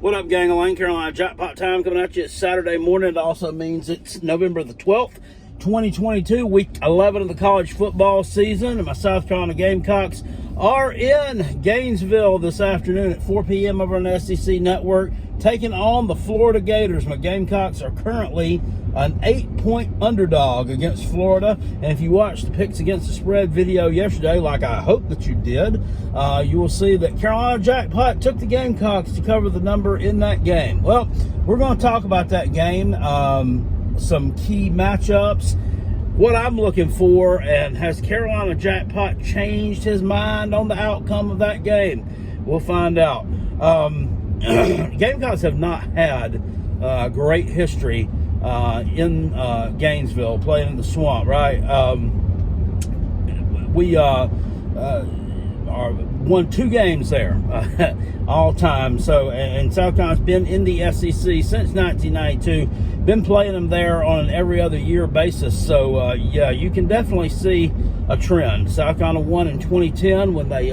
What up, gang of Lane Carolina? Jackpot time coming at you. It's Saturday morning. It also means it's November the 12th, 2022, week 11 of the college football season. And my South Carolina Gamecocks are in Gainesville this afternoon at 4 p.m. over on the SEC Network, taking on the Florida Gators. My Gamecocks are currently an 8-point underdog against Florida. And if you watched the picks against the spread video yesterday, like I hope that you did, you will see that Carolina Jackpot took the Gamecocks to cover the number in that game. Well, we're going to talk about that game, some key matchups, what I'm looking for, and has Carolina Jackpot changed his mind on the outcome of that game? We'll find out. Gamecocks have not had great history in Gainesville, playing in the swamp, right? We are won 2 games there all time. So, and South Carolina's been in the SEC since 1992. Been playing them there on an every other year basis. So, yeah, you can definitely see a trend. South Carolina won in 2010 when they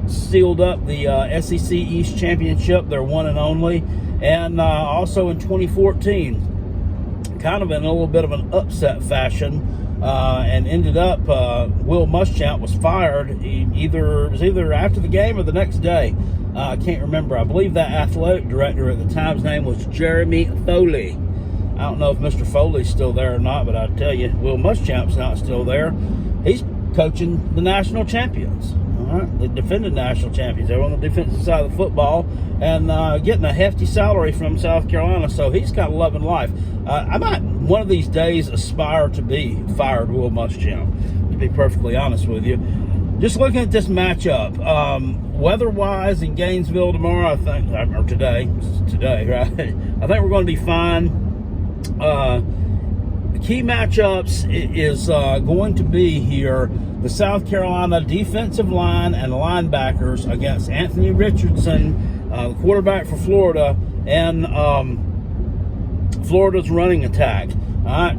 sealed up the SEC East Championship, their one and only, and also in 2014, kind of in a little bit of an upset fashion, and ended up Will Muschamp was fired. It was either after the game or the next day. I can't remember. I believe that athletic director at the time's name was Jeremy Foley. I don't know if Mr. Foley's still there or not, but I tell you, Will Muschamp's not still there. He's coaching the national champions. All right, the defending national champions. They're on the defensive side of the football and getting a hefty salary from South Carolina, so he's got loving life. I might one of these days aspire to be fired Will Muschamp, to be perfectly honest with you. Just looking at this matchup, weather-wise in Gainesville tomorrow, I think, or today, right? I think we're going to be fine. The key matchups is going to be here the South Carolina defensive line and linebackers against Anthony Richardson, the quarterback for Florida, and Florida's running attack.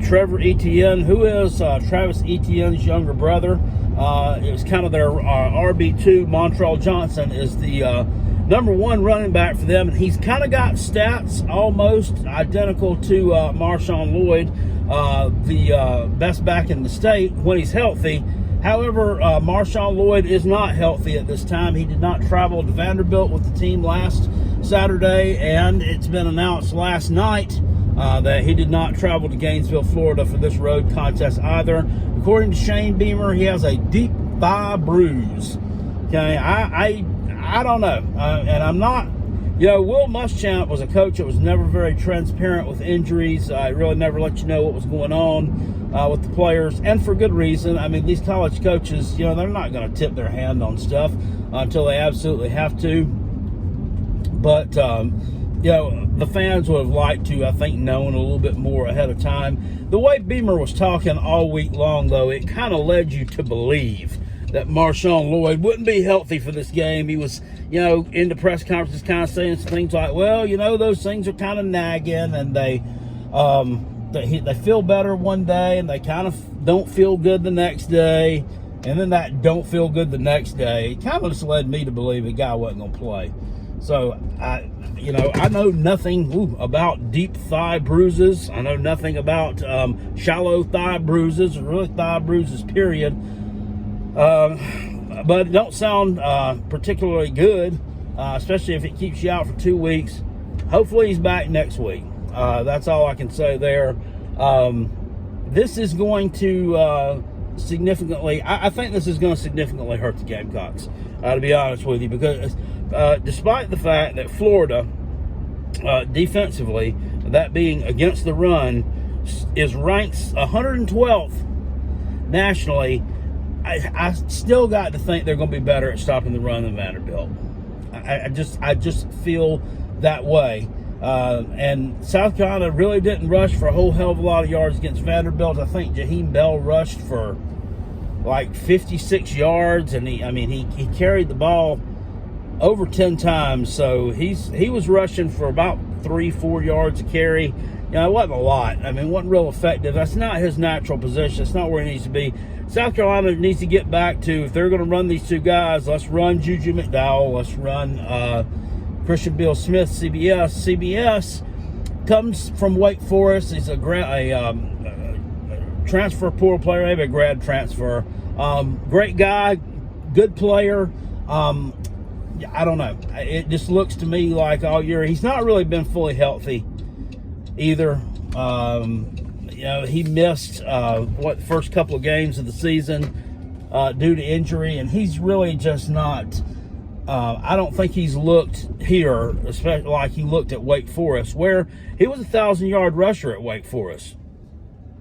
Trevor Etienne, who is Travis Etienne's younger brother. It was kind of their RB2. Montrell Johnson is the number 1 running back for them, and he's kind of got stats almost identical to Marshawn Lloyd, the best back in the state when he's healthy. However, Marshawn Lloyd is not healthy at this time. He did not travel to Vanderbilt with the team last Saturday, and it's been announced last night that he did not travel to Gainesville, Florida for this road contest either. According to Shane Beamer, he has a deep thigh bruise. Okay, I don't know, and I'm not. Will Muschamp was a coach that was never very transparent with injuries. He really never let you know what was going on with the players, and for good reason. I mean, these college coaches, they're not going to tip their hand on stuff until they absolutely have to. But, the fans would have liked to, I think, known a little bit more ahead of time. The way Beamer was talking all week long, though, it kind of led you to believe that Marshawn Lloyd wouldn't be healthy for this game. He was, in the press conferences kind of saying some things like, well, those things are kind of nagging, and they feel better one day, and they kind of don't feel good the next day, and then that don't feel good the next day. It kind of just led me to believe the guy wasn't going to play. So, I know nothing about deep thigh bruises. I know nothing about shallow thigh bruises, or really thigh bruises, period. But it don't sound particularly good, especially if it keeps you out for 2 weeks. Hopefully he's back next week. That's all I can say there. This is going to significantly, I think this is going to significantly hurt the Gamecocks, to be honest with you, because despite the fact that Florida, defensively, that being against the run, is ranked 112th nationally, I still got to think they're going to be better at stopping the run than Vanderbilt. I just feel that way. And South Carolina really didn't rush for a whole hell of a lot of yards against Vanderbilt. I think Jaheim Bell rushed for like 56 yards, and he carried the ball over 10 times, so he was rushing for about 3-4 yards a carry. It wasn't a lot. It wasn't real effective. That's not his natural position. It's not where he needs to be. South Carolina needs to get back to, if they're going to run these two guys, let's run Juju McDowell, let's run Christian Bill Smith, CBS. CBS comes from Wake Forest. He's a transfer portal player, maybe a grad transfer. Great guy, good player. I don't know. It just looks to me like all year he's not really been fully healthy either. He missed the first couple of games of the season due to injury, and he's really just not. I don't think he's looked here, especially like he looked at Wake Forest, where he was a 1,000-yard rusher at Wake Forest.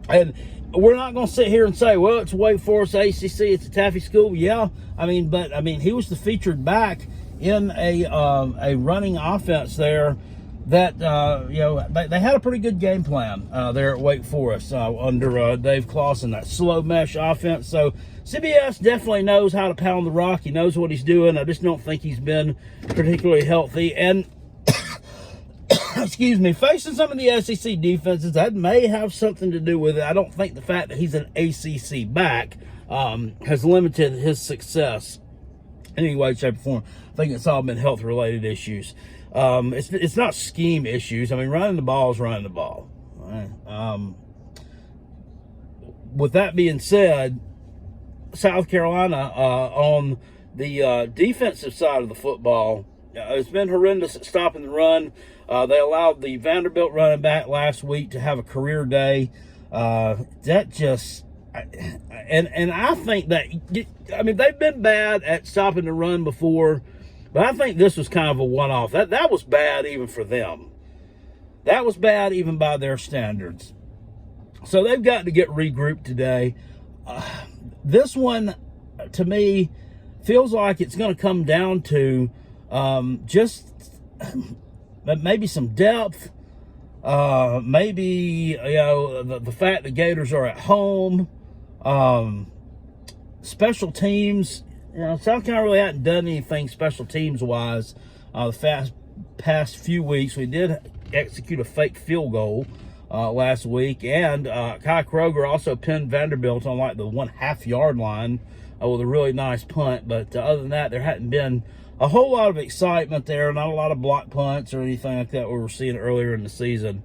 And we're not going to sit here and say, well, it's Wake Forest, ACC, it's a Taffy school. Yeah, but he was the featured back in a running offense there that, they had a pretty good game plan there at Wake Forest under Dave Clawson, that slow mesh offense. So CBS definitely knows how to pound the rock. He knows what he's doing. I just don't think he's been particularly healthy. And, excuse me, facing some of the SEC defenses, that may have something to do with it. I don't think the fact that he's an ACC back has limited his success in any way, shape, or form. I think it's all been health-related issues. It's not scheme issues. Running the ball is running the ball. Right? With that being said, South Carolina on the defensive side of the football, it's been horrendous at stopping the run. They allowed the Vanderbilt running back last week to have a career day. And I think that, they've been bad at stopping the run before, but I think this was kind of a one-off. That was bad even for them. That was bad even by their standards. So they've got to get regrouped today. This one, to me, feels like it's going to come down to just maybe some depth, maybe the fact the Gators are at home, special teams. South Carolina really hadn't done anything special teams wise the past few weeks. We did execute a fake field goal last week, and Kai Kroger also pinned Vanderbilt on like the 1.5 yard line with a really nice punt. But other than that, there hadn't been a whole lot of excitement there, not a lot of block punts or anything like that we were seeing earlier in the season.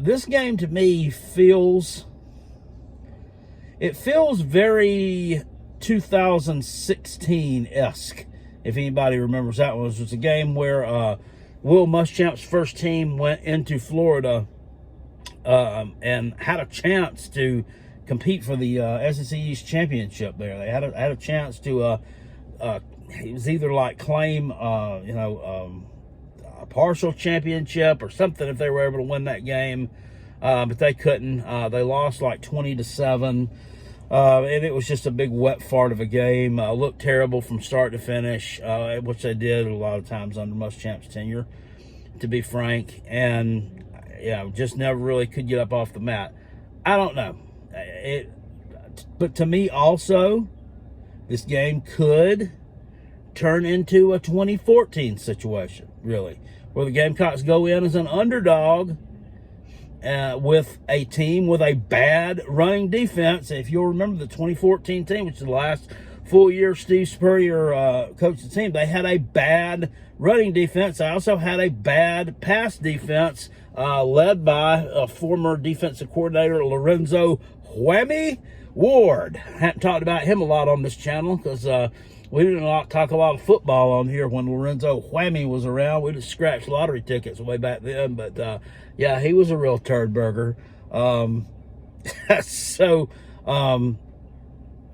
This game to me feels very 2016-esque, if anybody remembers that one. It was a game where Will Muschamp's first team went into Florida and had a chance to compete for the SEC East Championship there. They had a chance to it was either like claim a partial championship or something if they were able to win that game, but they couldn't. They lost like 20-7, and it was just a big wet fart of a game. Looked terrible from start to finish, which they did a lot of times under Muschamp's tenure, to be frank, and just never really could get up off the mat. I don't know. But to me also, this game could turn into a 2014 situation, really, where the Gamecocks go in as an underdog with a team with a bad running defense. If you'll remember the 2014 team, which is the last full year Steve Spurrier coached the team, they had a bad running defense. They also had a bad pass defense led by a former defensive coordinator, Lorenzo Whammy Ward. Hadn't talked about him a lot on this channel because we didn't talk a lot of football on here when Lorenzo Whammy was around. We just scratched lottery tickets way back then. But, he was a real turd burger.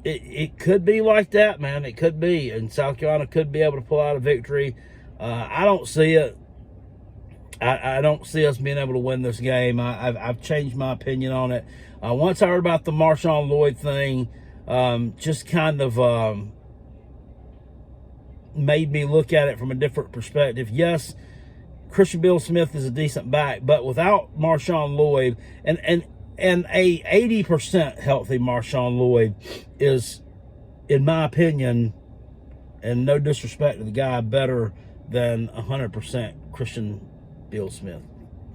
It could be like that, man. It could be. And South Carolina could be able to pull out a victory. I don't see it. I don't see us being able to win this game. I've changed my opinion on it. Once I heard about the Marshawn Lloyd thing, just kind of made me look at it from a different perspective. Yes, Christian Bill Smith is a decent back, but without Marshawn Lloyd, and a 80% healthy Marshawn Lloyd is, in my opinion, and no disrespect to the guy, better than 100% Christian Bill Smith.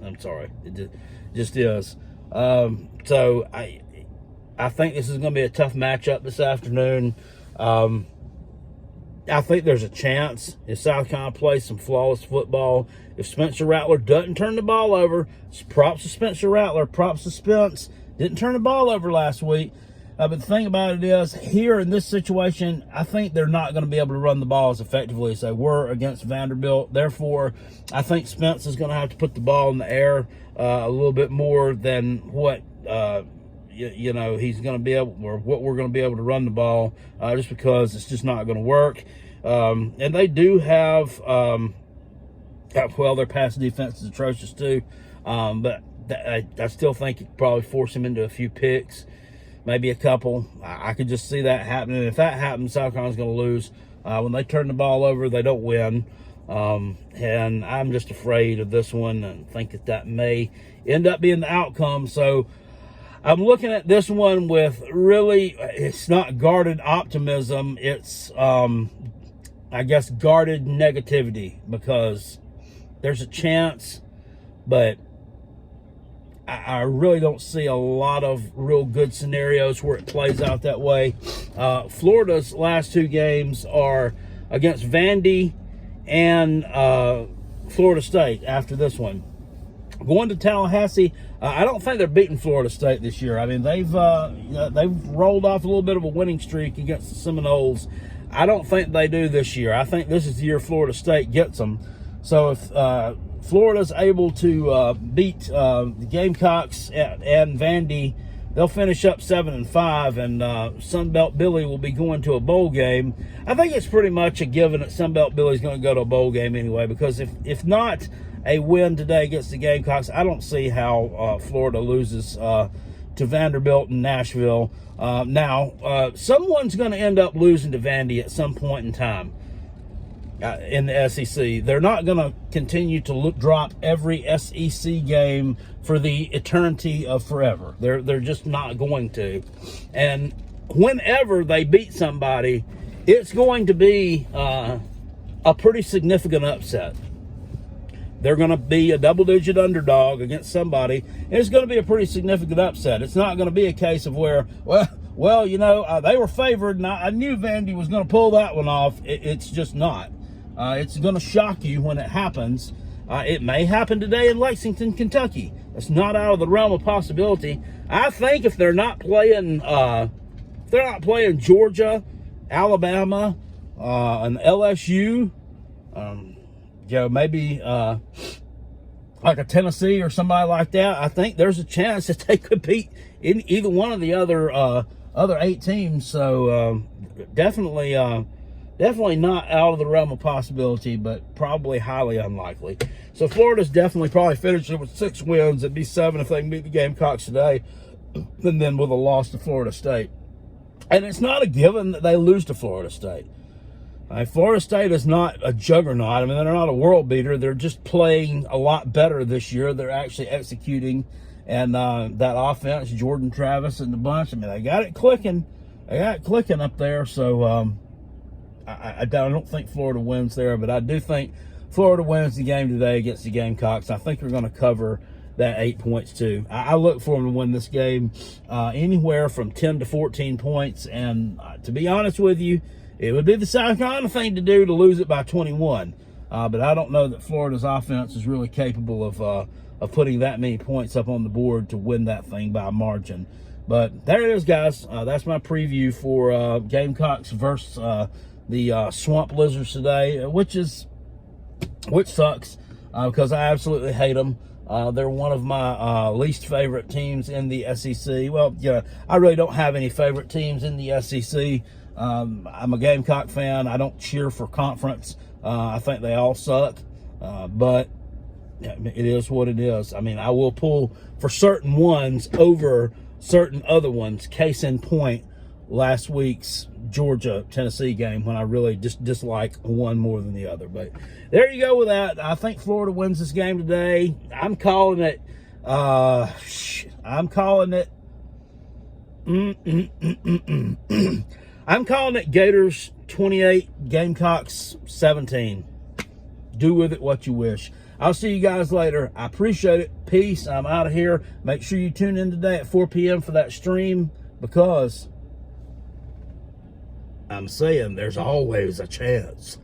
I'm sorry, it just is. So I think this is going to be a tough matchup this afternoon. I think there's a chance if South Carolina plays some flawless football, if Spencer Rattler doesn't turn the ball over. Props to Spencer Rattler, props to Spence. Didn't turn the ball over last week. But the thing about it is, here in this situation, I think they're not going to be able to run the ball as effectively as they were against Vanderbilt. Therefore, I think Spence is going to have to put the ball in the air a little bit more than what he's going to be able, or what we're going to be able to run the ball, just because it's just not going to work. And they do have, their pass defense is atrocious too. But I still think it could probably force him into a few picks, maybe a couple. I could just see that happening. If that happens, South Carolina's going to lose. When they turn the ball over, they don't win. And I'm just afraid of this one and think that may end up being the outcome. So I'm looking at this one with really, it's not guarded optimism. It's, I guess, guarded negativity, because there's a chance, but I really don't see a lot of real good scenarios where it plays out that way. Florida's last two games are against Vandy and Florida State after this one. Going to Tallahassee, I don't think they're beating Florida State this year. I mean, they've rolled off a little bit of a winning streak against the Seminoles. I don't think they do this year. I think this is the year Florida State gets them. So if Florida's able to beat the Gamecocks and Vandy, they'll finish up 7-5, and Sunbelt Billy will be going to a bowl game. I think it's pretty much a given that Sunbelt Billy's going to go to a bowl game anyway, because if not a win today against the Gamecocks, I don't see how Florida loses to Vanderbilt and Nashville. Now, someone's going to end up losing to Vandy at some point in time in the SEC. They're not going to continue to drop every SEC game for the eternity of forever. They're just not going to. And whenever they beat somebody, it's going to be a pretty significant upset. They're going to be a double-digit underdog against somebody, and it's going to be a pretty significant upset. It's not going to be a case of where, they were favored, and I knew Vandy was going to pull that one off. It's just not. It's going to shock you when it happens. It may happen today in Lexington, Kentucky. It's not out of the realm of possibility. I think if they're not playing, Georgia, Alabama, and LSU, maybe like a Tennessee or somebody like that, I think there's a chance that they could beat either one of the other 8 teams. So definitely not out of the realm of possibility, but probably highly unlikely. So Florida's definitely probably finishing with 6 wins. It'd be 7 if they can beat the Gamecocks today, and then with a loss to Florida State. And it's not a given that they lose to Florida State. Florida State is not a juggernaut. I mean, they're not a world beater. They're just playing a lot better this year. They're actually executing. And that offense, Jordan Travis and the bunch, I mean, they got it clicking. They got it clicking up there. So I don't think Florida wins there, but I do think Florida wins the game today against the Gamecocks. I think they're going to cover that 8 points too. I look for them to win this game anywhere from 10 to 14 points. And to be honest with you, it would be the South Carolina thing to do to lose it by 21. But I don't know that Florida's offense is really capable of putting that many points up on the board to win that thing by a margin. But there it is, guys. That's my preview for Gamecocks versus the Swamp Lizards today, which sucks because I absolutely hate them. They're one of my least favorite teams in the SEC. Well, I really don't have any favorite teams in the SEC. I'm a Gamecock fan. I don't cheer for conference. I think they all suck. But it is what it is. I mean, I will pull for certain ones over certain other ones. Case in point, last week's Georgia-Tennessee game, when I really just dislike one more than the other. But there you go with that. I think Florida wins this game today. I'm calling it. I'm calling it Gators 28, Gamecocks 17. Do with it what you wish. I'll see you guys later. I appreciate it. Peace. I'm out of here. Make sure you tune in today at 4 p.m. for that stream, because I'm saying there's always a chance.